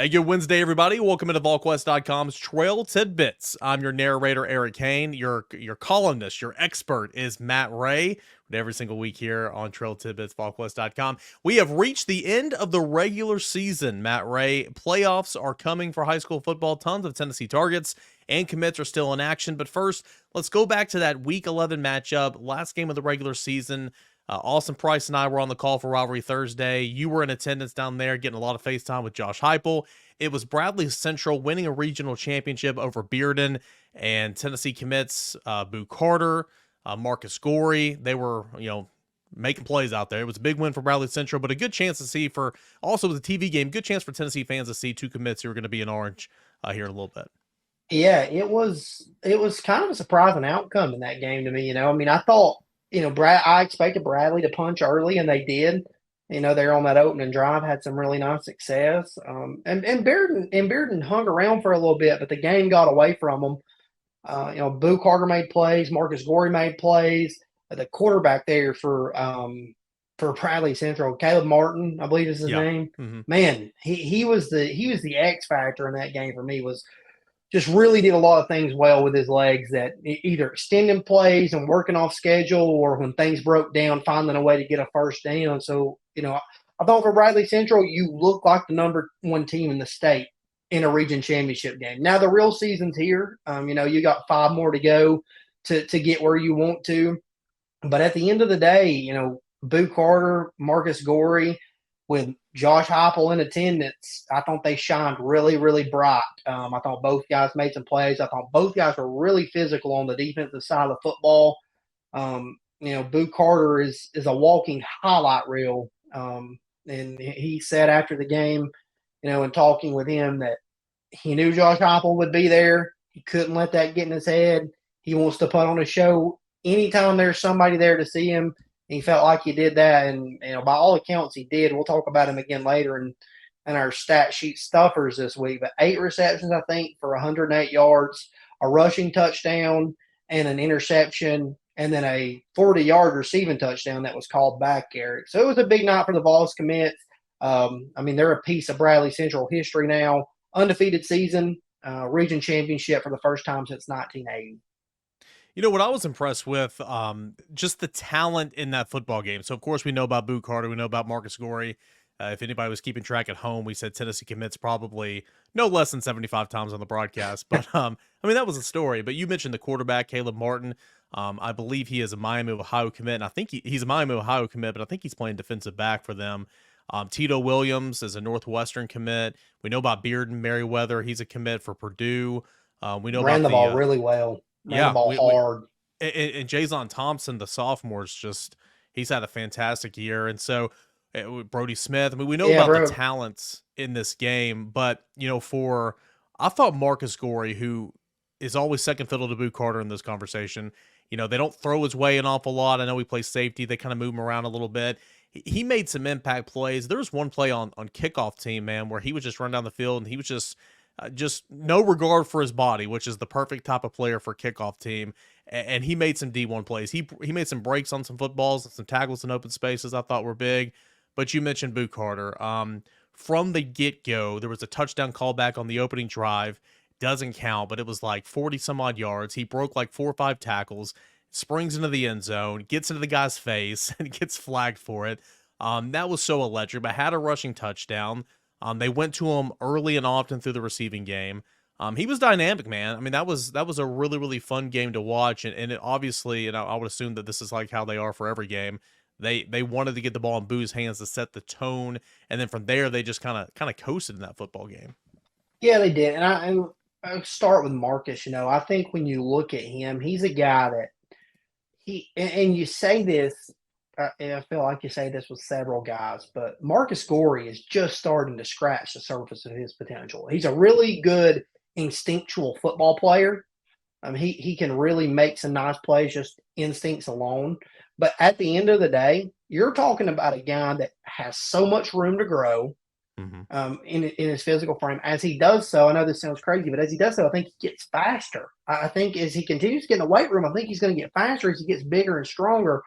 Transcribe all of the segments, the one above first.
Hey, good Wednesday, everybody. Welcome into Volquest.com's Trail Tidbits. I'm your narrator, Eric Kane. Your columnist, your expert is Matt Ray. Every single week here on Trail Tidbits, Volquest.com. We have reached the end of the regular season, Matt Ray. Playoffs are coming for high school football. Tons of Tennessee targets and commits are still in action. But first, let's go back to that Week 11 matchup, last game of the regular season. Austin Price and I were on the call for Rivalry Thursday. You were in attendance down there, getting a lot of FaceTime with Josh Heupel. It was Bradley Central winning a regional championship over Bearden, and Tennessee commits Boo Carter, Marcus Gorey. They were, making plays out there. It was a big win for Bradley Central, but a good chance to see for also the TV game. Good chance for Tennessee fans to see two commits who are going to be in orange here in a little bit. Yeah, it was kind of a surprising outcome in that game to me. I mean, I thought, I expected Bradley to punch early, and they did. They're on that opening drive, had some really nice success. And Bearden hung around for a little bit, but the game got away from them. Boo Carter made plays, Marcus Gorey made plays. The quarterback there for Bradley Central, Caleb Martin, I believe is his Yeah. name. Mm-hmm. Man, he was the X factor in that game for me. Was just really did a lot of things well with his legs, that either extending plays and working off schedule, or when things broke down, finding a way to get a first down. So, I thought for Bradley Central, you look like the number one team in the state in a region championship game. Now the real season's here. You got 5 more to go to get where you want to. But at the end of the day, Boo Carter, Marcus Gorey, with Josh Heupel in attendance, I thought they shined really, really bright. I thought both guys made some plays. I thought both guys were really physical on the defensive side of the football. Boo Carter is a walking highlight reel. And he said after the game, in talking with him, that he knew Josh Heupel would be there. He couldn't let that get in his head. He wants to put on a show anytime there's somebody there to see him. He felt like he did that, and by all accounts, he did. We'll talk about him again later in our stat sheet stuffers this week. But 8 receptions, I think, for 108 yards, a rushing touchdown, and an interception, and then a 40-yard receiving touchdown that was called back, Eric. So it was a big night for the Vols commits. They're a piece of Bradley Central history now. Undefeated season, region championship for the first time since 1980. You know what I was impressed with, just the talent in that football game. So of course we know about Boo Carter, we know about Marcus Gorey. If anybody was keeping track at home, we said Tennessee commits probably no less than 75 times on the broadcast. But that was a story. But you mentioned the quarterback Caleb Martin. I believe he is a Miami of Ohio commit. And I think he's a Miami of Ohio commit, but I think he's playing defensive back for them. Tito Williams is a Northwestern commit. We know about Bearden Merriweather. He's a commit for Purdue. We know Ran about the the ball really well. Ran the yeah, ball we hard. and Jason Thompson, the sophomore, is just he's had a fantastic year. And so with Brody Smith, we know Yeah, about the bro. talents in this game, but for I thought Marcus Gorey, who is always second fiddle to Boo Carter in this conversation, they don't throw his way an awful lot. I know he plays safety; they kind of move him around a little bit. He made some impact plays. There was one play on kickoff team, man, where he would just run down the field and he was just no regard for his body, which is the perfect type of player for kickoff team. And he made some D1 plays. He made some breaks on some footballs and some tackles in open spaces I thought were big. But you mentioned Boo Carter. From the get-go, there was a touchdown callback on the opening drive. Doesn't count, but it was like 40 some odd yards. He broke like 4 or 5 tackles, springs into the end zone, gets into the guy's face, and gets flagged for it. That was so electric, but had a rushing touchdown. They went to him early and often through the receiving game. He was dynamic, man. That was a really, really fun game to watch, and it obviously, and I would assume that this is like how they are for every game. They wanted to get the ball in Boo's hands to set the tone, and then from there they just kind of coasted in that football game. Yeah, they did. And I start with Marcus. I think when you look at him, he's a guy that and you say this, and I feel like you say this with several guys, but Marcus Gorey is just starting to scratch the surface of his potential. He's a really good instinctual football player. He can really make some nice plays just instincts alone. But at the end of the day, you're talking about a guy that has so much room to grow Mm-hmm. in his physical frame. As he does so, I know this sounds crazy, but as he does so, I think he gets faster. I think as he continues to get in the weight room, I think he's going to get faster as he gets bigger and stronger.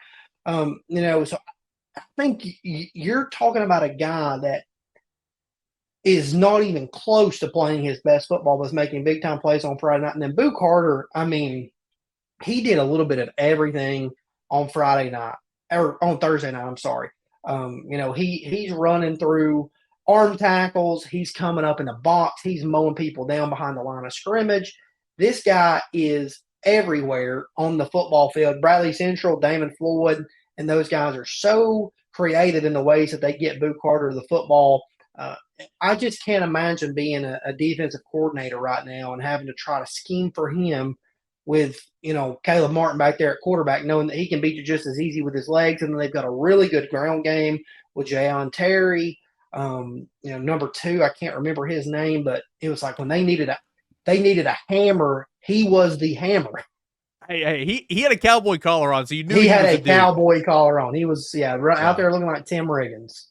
So I think you're talking about a guy that is not even close to playing his best football, was making big time plays on Friday night. And then Boo Carter, I mean, he did a little bit of everything on Friday night or on Thursday night. I'm sorry. He's running through arm tackles. He's coming up in the box. He's mowing people down behind the line of scrimmage. This guy is everywhere on the football field. Bradley Central, Damon Floyd, and those guys are so creative in the ways that they get Boo Carter the football. Uh, I just can't imagine being a defensive coordinator right now and having to try to scheme for him with Caleb Martin back there at quarterback, knowing that he can beat you just as easy with his legs, and then they've got a really good ground game with Jayon Terry. Number two, I can't remember his name, but it was like when they needed a hammer, he was the hammer. He had a cowboy collar on, so you knew He he had was a a dude. cowboy collar on. He was out So there looking like Tim Riggins.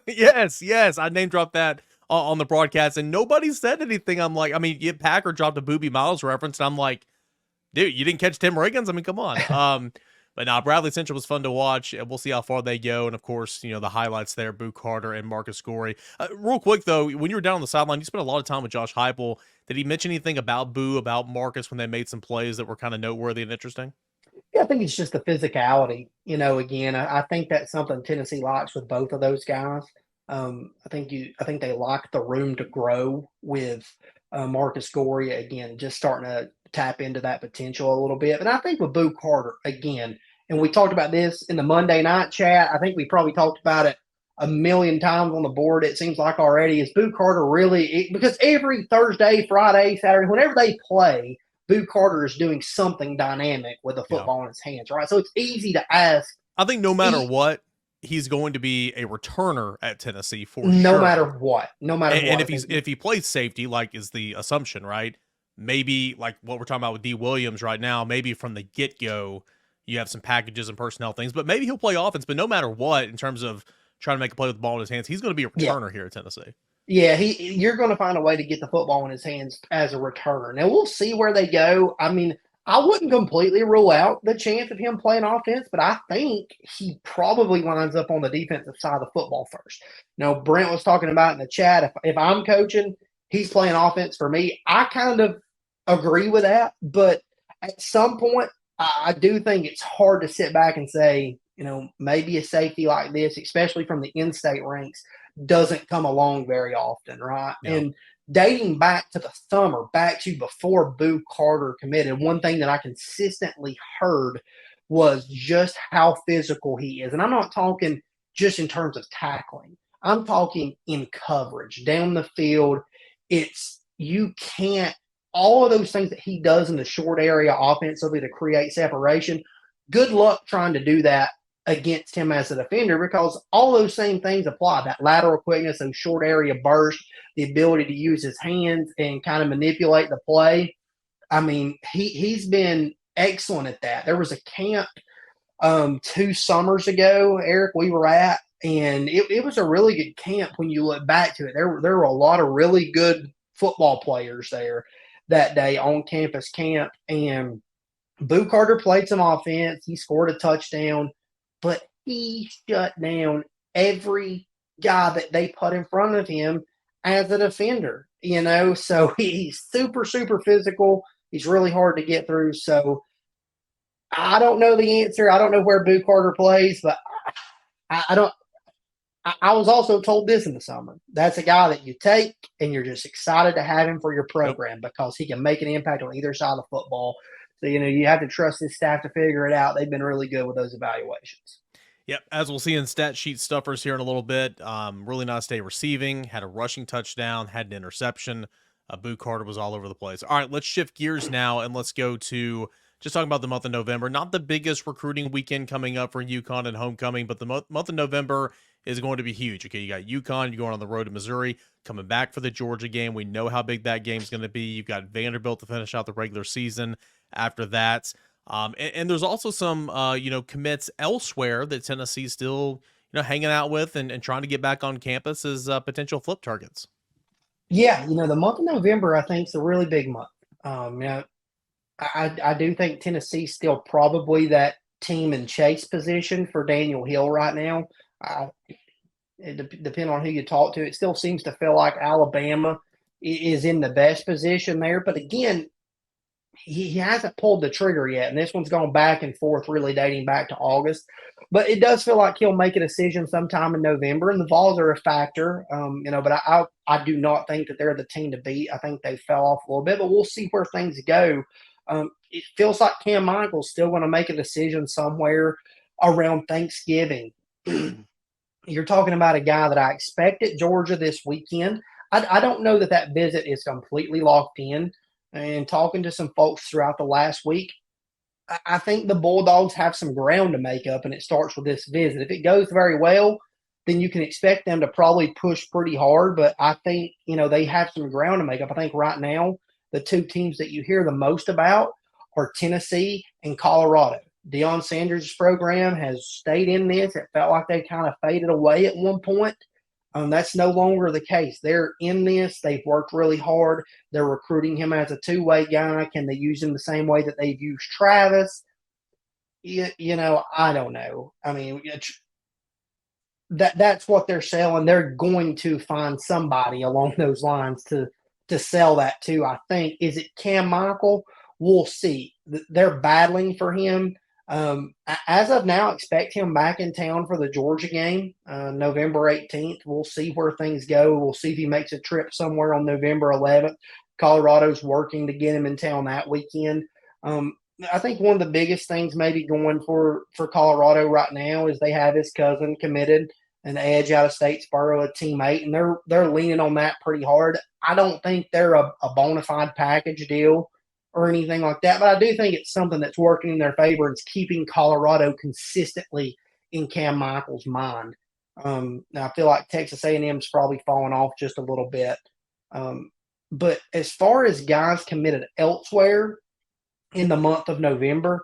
yes, I name dropped that on the broadcast, and nobody said anything. I'm like, I mean, Packer dropped a Booby Miles reference, and I'm like, dude, you didn't catch Tim Riggins? I mean, come on. But now Bradley Central was fun to watch, and we'll see how far they go. And of course, the highlights there: Boo Carter and Marcus Gorey. Real quick though, when you were down on the sideline, you spent a lot of time with Josh Heupel. Did he mention anything about Boo, about Marcus when they made some plays that were kind of noteworthy and interesting? Yeah, I think it's just the physicality. Again, I think that's something Tennessee likes with both of those guys. I think they like the room to grow with Marcus Gorey again, just starting to tap into that potential a little bit. And I think with Boo Carter again, and we talked about this in the Monday night chat. I think we probably talked about it a million times on the board. It seems like already is Boo Carter really because every Thursday, Friday, Saturday, whenever they play, Boo Carter is doing something dynamic with the Yeah. football in his hands, right? So it's easy to ask. I think no matter what, he's going to be a returner at Tennessee for No matter sure. what, no matter And what, I if think he plays safety, like is the assumption, right? Maybe like what we're talking about with D Williams right now, maybe from the get go, you have some packages and personnel things, but maybe he'll play offense. But no matter what, in terms of trying to make a play with the ball in his hands, he's going to be a yeah, returner here at Tennessee. yeah, you're going to find a way to get the football in his hands as a returner. Now we'll see where they go. I mean, I wouldn't completely rule out the chance of him playing offense, but I think he probably lines up on the defensive side of the football first. Brent was talking about in the chat. If I'm coaching, he's playing offense for me. I kind of agree with that, but at some point, I do think it's hard to sit back and say, maybe a safety like this, especially from the in-state ranks, doesn't come along very often, right? Yeah. And dating back to the summer, back to before Boo Carter committed, one thing that I consistently heard was just how physical he is. And I'm not talking just in terms of tackling, I'm talking in coverage down the field. You can't, all of those things that he does in the short area offensively to create separation. Good luck trying to do that against him as a defender because all those same things apply. That lateral quickness, those short area bursts, the ability to use his hands and kind of manipulate the play. I mean, he's been excellent at that. There was a camp 2 summers ago, Eric, we were at, and it was a really good camp when you look back to it. There were a lot of really good football players there that day on campus camp, and Boo Carter played some offense. He scored a touchdown, but he shut down every guy that they put in front of him as a defender, So he's super, super physical. He's really hard to get through. So I don't know the answer. I don't know where Boo Carter plays, but I don't. I was also told this in the summer. That's a guy that you take and you're just excited to have him for your Yep. program because he can make an impact on either side of the football. So, you have to trust his staff to figure it out. They've been really good with those evaluations. Yep, as we'll see in stat sheet stuffers here in a little bit. Really nice day receiving, had a rushing touchdown, had an interception. Boo Carter was all over the place. All right, let's shift gears now and let's go to just talking about the month of November. Not the biggest recruiting weekend coming up for UConn and homecoming, but the month of November is going to be huge. Okay, you got UConn, you're going on the road to Missouri, coming back for the Georgia game. We know how big that game's going to be. You've got Vanderbilt to finish out the regular season after that. And there's also some, commits elsewhere that Tennessee's still, hanging out with and trying to get back on campus as potential flip targets. Yeah, the month of November, I think, is a really big month. I do think Tennessee's still probably that team in chase position for Daniel Hill right now. Depending on who you talk to, it still seems to feel like Alabama is in the best position there. But again, he hasn't pulled the trigger yet, and this one's gone back and forth, really dating back to August. But it does feel like he'll make a decision sometime in November, and the Vols are a factor, But I do not think that they're the team to beat. I think they fell off a little bit, but we'll see where things go. It feels like Cam Michael's still going to make a decision somewhere around Thanksgiving. You're talking about a guy that I expect at Georgia this weekend. I don't know that that visit is completely locked in. And talking to some folks throughout the last week, I think the Bulldogs have some ground to make up, and it starts with this visit. If it goes very well, then you can expect them to probably push pretty hard. But I think, they have some ground to make up. I think right now, the two teams that you hear the most about are Tennessee and Colorado. Deion Sanders' program has stayed in this. It felt like they kind of faded away at one point. That's no longer the case. They're in this. They've worked really hard. They're recruiting him as a two-way guy. Can they use him the same way that they've used Travis? I don't know. I mean, that's what they're selling. They're going to find somebody along those lines to sell that to. I think. Is it Cam Michael? We'll see. They're battling for him. As of now, expect him back in town for the Georgia game, November 18th. We'll see where things go. We'll see if he makes a trip somewhere on November 11th. Colorado's working to get him in town that weekend. I think one of the biggest things maybe going for Colorado right now is they have his cousin committed, an edge out of Statesboro, a teammate, and they're leaning on that pretty hard. I don't think they're a bona fide package deal or anything like that, but I do think it's something that's working in their favor. It's keeping Colorado consistently in Cam Michael's mind. Now I feel like Texas A&M's probably fallen off just a little bit. But as far as guys committed elsewhere in the month of November,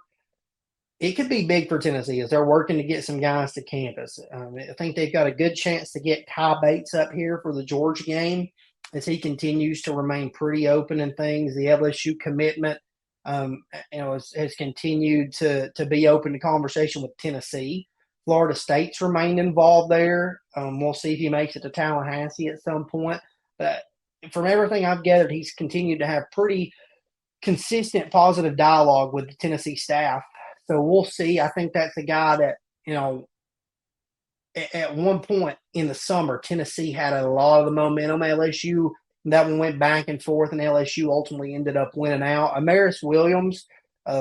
it could be big for Tennessee as they're working to get some guys to campus. I think they've got a good chance to get Kai Bates up here for the Georgia game as he continues to remain pretty open and things. The LSU commitment, has continued to be open to conversation with Tennessee. Florida State's remained involved there. We'll see if he makes it to Tallahassee at some point. But from everything I've gathered, he's continued to have pretty consistent positive dialogue with the Tennessee staff. So we'll see. I think that's a guy that, at one point in the summer, Tennessee had a lot of the momentum. LSU, that one went back and forth, and LSU ultimately ended up winning out. Amaris Williams,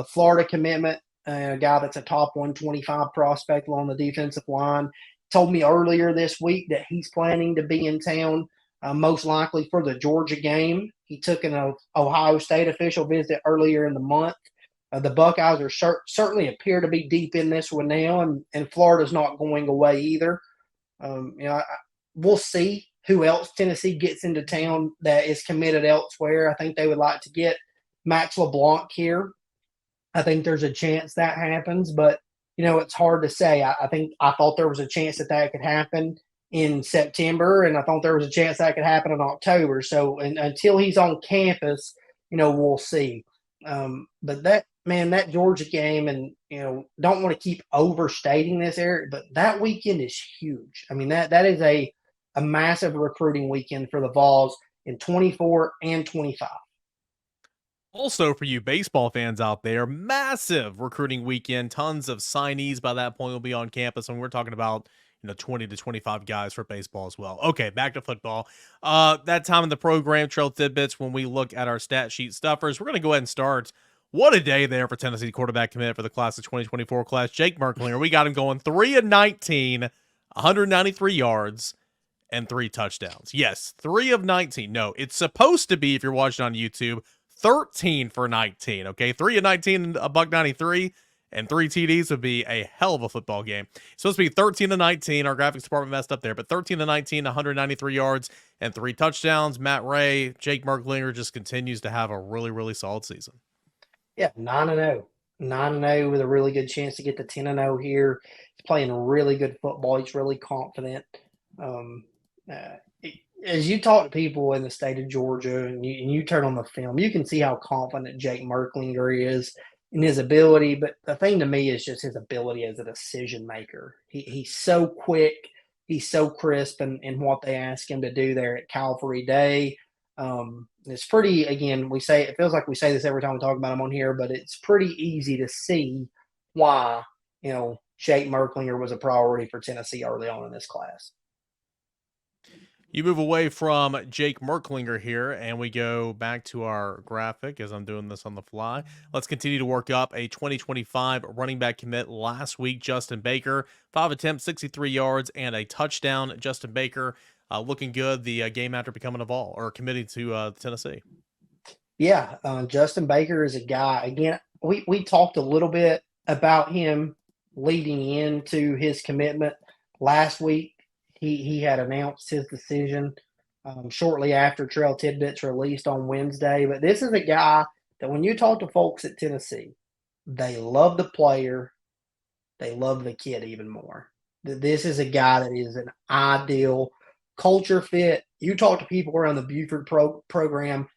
Florida commitment, a guy that's a top 125 prospect along the defensive line, told me earlier this week that he's planning to be in town, most likely for the Georgia game. He took an Ohio State official visit earlier in the month. The Buckeyes are certainly appear to be deep in this one now, and Florida's not going away either. We'll see who else Tennessee gets into town that is committed elsewhere. I think they would like to get Max LeBlanc here. I think there's a chance that happens, but it's hard to say. I thought there was a chance that could happen in September, and I thought there was a chance that could happen in October. So until he's on campus, we'll see. But that Georgia game, and don't want to keep overstating this, Eric, but that weekend is huge. I mean, that is a massive recruiting weekend for the Vols in 24 and 25. Also, for you baseball fans out there, massive recruiting weekend. Tons of signees by that point will be on campus, and we're talking about 20 to 25 guys for baseball as well. Okay, back to football. That time in the program, Trail Tidbits, when we look at our stat sheet stuffers, we're going to go ahead and start. What a day there for Tennessee quarterback commit for the class of 2024 class. Jake Merklinger, we got him going 3 of 19, 193 yards, and 3 touchdowns. Yes, 3 of 19. No, it's supposed to be, if you're watching on YouTube, 13 for 19. Okay, 3 of 19, a buck 93, and 3 TDs would be a hell of a football game. It's supposed to be 13 to 19. Our graphics department messed up there, but 13 to 19, 193 yards, and 3 touchdowns. Matt Ray, Jake Merklinger just continues to have a really, really solid season. Yeah, 9-0. 9-0 with a really good chance to get to 10-0 here. He's playing really good football. He's really confident. As you talk to people in the state of Georgia and you turn on the film, you can see how confident Jake Merklinger is in his ability. But the thing to me is just his ability as a decision maker. He's so quick. He's so crisp in what they ask him to do there at Calvary Day. It's pretty, again, we say it feels like we say this every time we talk about him on here, but it's pretty easy to see why, Jake Merklinger was a priority for Tennessee early on in this class. You move away from Jake Merklinger here, and we go back to our graphic as I'm doing this on the fly. Let's continue to work up a 2025 running back commit last week. Justin Baker, 5 attempts, 63 yards, and a touchdown. Justin Baker looking good the game after becoming a Vol or committing to Tennessee. Yeah, Justin Baker is a guy. Again, we talked a little bit about him leading into his commitment last week. He had announced his decision shortly after Trail Tidbits released on Wednesday. But this is a guy that when you talk to folks at Tennessee, they love the player, they love the kid even more. This is a guy that is an ideal culture fit. You talk to people around the Buford program,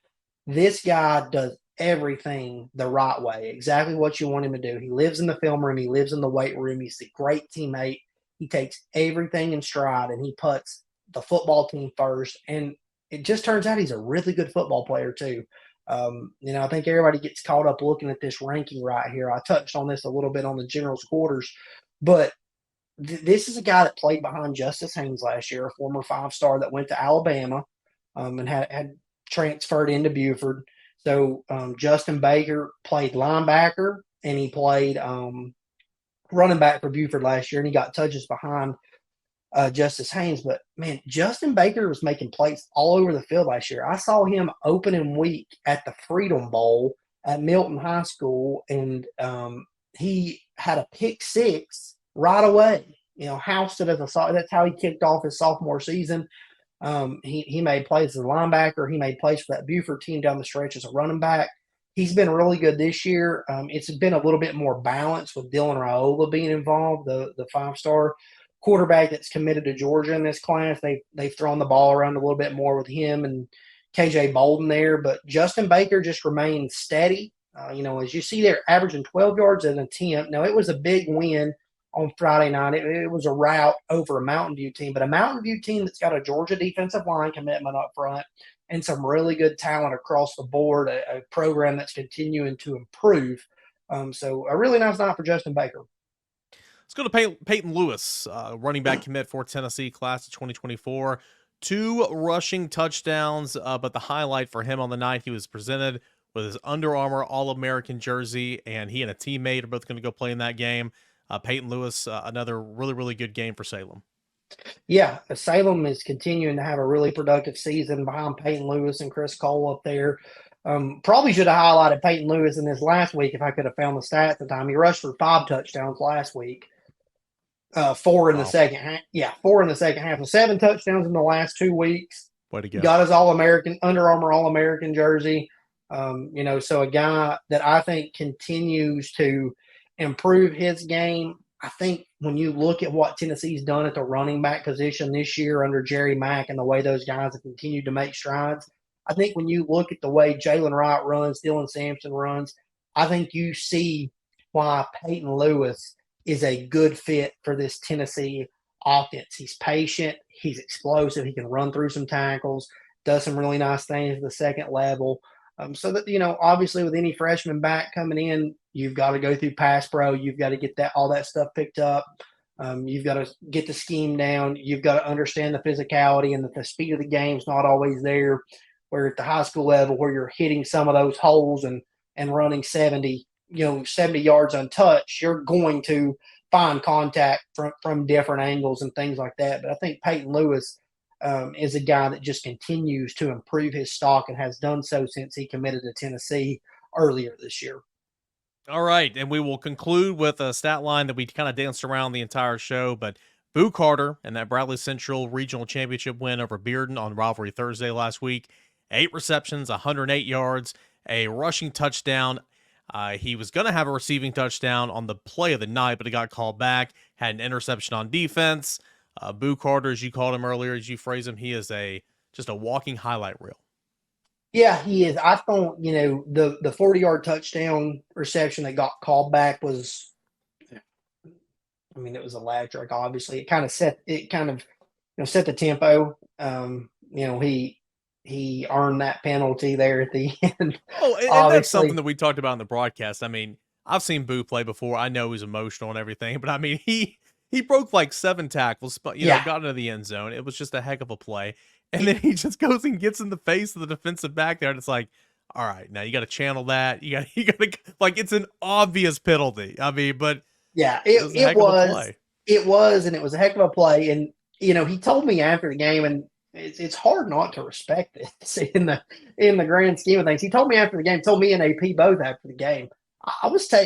this guy does everything the right way, exactly what you want him to do. He lives in the film room, he lives in the weight room, he's a great teammate. He takes everything in stride and he puts the football team first. And it just turns out he's a really good football player, too. I think everybody gets caught up looking at this ranking right here. I touched on this a little bit on the general's quarters, but this is a guy that played behind Justice Haynes last year, a former 5-star that went to Alabama and had transferred into Buford. So Justin Baker played linebacker and he played running back for Buford last year, and he got touches behind Justice Haynes. But man, Justin Baker was making plays all over the field last year. I saw him opening week at the Freedom Bowl at Milton High School, and he had a pick six right away. Housed it as that's how he kicked off his sophomore season. He made plays as a linebacker. He made plays for that Buford team down the stretch as a running back. He's been really good this year. It's been a little bit more balanced with Dylan Raiola being involved, the 5-star quarterback that's committed to Georgia in this class. They've thrown the ball around a little bit more with him and KJ Bolden there, but Justin Baker just remains steady. As you see there, averaging 12 yards an attempt. Now, it was a big win on Friday night. It was a rout over a Mountain View team, but a Mountain View team that's got a Georgia defensive line commitment up front and some really good talent across the board, a program that's continuing to improve. So a really nice night for Justin Baker. Let's go to Peyton Lewis, running back commit for Tennessee class of 2024. 2 rushing touchdowns, but the highlight for him on the night, he was presented with his Under Armour All-American jersey, and he and a teammate are both going to go play in that game. Peyton Lewis, another really, really good game for Salem. Yeah, Salem is continuing to have a really productive season behind Peyton Lewis and Chris Cole up there. Probably should have highlighted Peyton Lewis in this last week if I could have found the stats at the time. He rushed for 5 touchdowns last week. 4 in the second half. Yeah, 4 in the second half. So 7 touchdowns in the last 2 weeks. Way to go. Got his All-American, Under Armour All-American jersey. So a guy that I think continues to improve his game. I think when you look at what Tennessee's done at the running back position this year under Jerry Mack and the way those guys have continued to make strides, I think when you look at the way Jalen Wright runs, Dylan Sampson runs, I think you see why Peyton Lewis is a good fit for this Tennessee offense. He's patient. He's explosive. He can run through some tackles, does some really nice things at the second level. So that, obviously with any freshman back coming in, you've got to go through pass pro. You've got to get all that stuff picked up. You've got to get the scheme down. You've got to understand the physicality and that the speed of the game's not always there. Where at the high school level, where you're hitting some of those holes and running 70 yards untouched, you're going to find contact from different angles and things like that. But I think Peyton Lewis is a guy that just continues to improve his stock and has done so since he committed to Tennessee earlier this year. All right, and we will conclude with a stat line that we kind of danced around the entire show, but Boo Carter and that Bradley Central Regional Championship win over Bearden on Rivalry Thursday last week, 8 receptions, 108 yards, a rushing touchdown. He was going to have a receiving touchdown on the play of the night, but it got called back, had an interception on defense. Boo Carter, as you called him earlier, as you phrase him, he is just a walking highlight reel. Yeah, he is. I thought, the 40-yard touchdown reception that got called back was, it was electric, obviously. It kind of set the tempo. He earned that penalty there at the end. Oh, and that's something Obviously, that we talked about in the broadcast. I mean, I've seen Boo play before. I know he's emotional and everything, but I mean, he broke like 7 tackles, but yeah, got into the end zone. It was just a heck of a play. And it, then he just goes and gets in the face of the defensive back there, and it's like, all right, now you got to channel that. You got to like it's an obvious penalty. I mean, but yeah, it was a heck of a play. and it was a heck of a play. And he told me after the game, and it's hard not to respect this in the grand scheme of things. He told me after the game, told me and AP both after the game.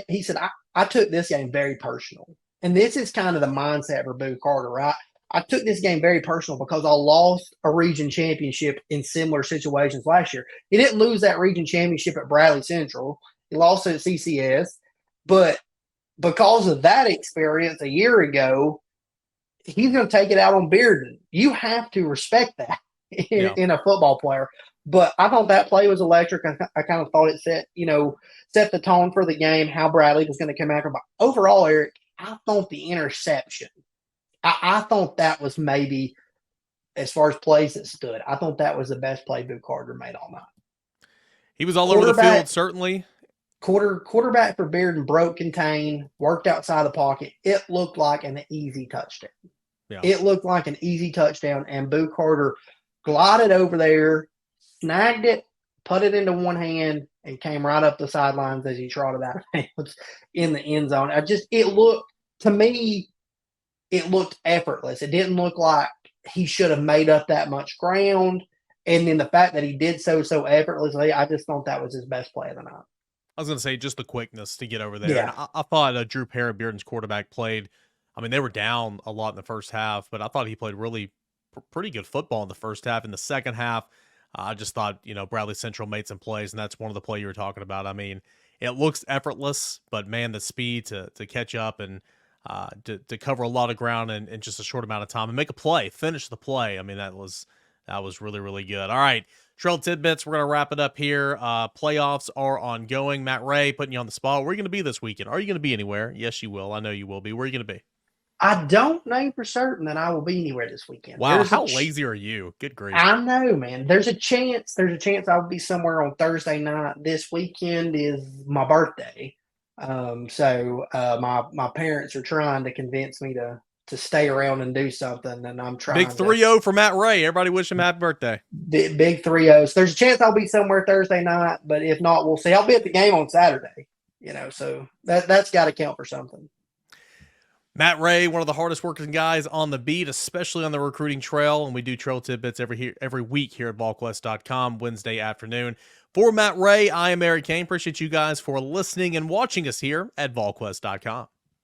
He said I took this game very personal, and this is kind of the mindset for Boo Carter, right? I took this game very personal because I lost a region championship in similar situations last year. He didn't lose that region championship at Bradley Central. He lost it at CCS, but because of that experience a year ago, he's going to take it out on Bearden. You have to respect that Yeah. in a football player. But I thought that play was electric. I kind of thought it set the tone for the game, how Bradley was going to come after. But overall, Eric, I thought the interception, I thought that was maybe, as far as plays that stood, I thought that was the best play Boo Carter made all night. He was all over the field, Quarterback, certainly. quarterback for Bearden broke contain, worked outside the pocket. It looked like an easy touchdown. Yeah. It looked like an easy touchdown, and Boo Carter glided over there, snagged it, put it into one hand, and came right up the sidelines as he trotted out of bounds in the end zone. To me, it looked effortless. It didn't look like he should have made up that much ground. And then the fact that he did so effortlessly, I just thought that was his best play of the night. I was going to say just the quickness to get over there. And Yeah. I thought Drew Parra, Bearden's quarterback, played. I mean, they were down a lot in the first half, but I thought he played really pretty good football in the first half. In the second half, I just thought, Bradley Central made some plays, and that's one of the play you were talking about. I mean, it looks effortless, but man, the speed to catch up and to cover a lot of ground in just a short amount of time and make a play, finish the play. I mean, that was really, really good. All right. Trail Tidbits, we're going to wrap it up here. Playoffs are ongoing. Matt Ray putting you on the spot. Where are you going to be this weekend? Are you going to be anywhere? Yes, you will. I know you will be. Where are you going to be? I don't know for certain that I will be anywhere this weekend. Wow, how lazy are you? Good grief. I know, man. There's a chance I'll be somewhere on Thursday night. This weekend is my birthday. My parents are trying to convince me to stay around and do something, and I'm trying. Big 3-0 for Matt Ray. Everybody wish him happy birthday. Big 3-0. So there's a chance I'll be somewhere Thursday night, but if not, we'll see. I'll be at the game on Saturday. So that's got to count for something. Matt Ray, one of the hardest working guys on the beat, especially on the recruiting trail. And we do Trail Tidbits every week here at Volquest.com, Wednesday afternoon. For Matt Ray, I am Eric Kane. Appreciate you guys for listening and watching us here at Volquest.com.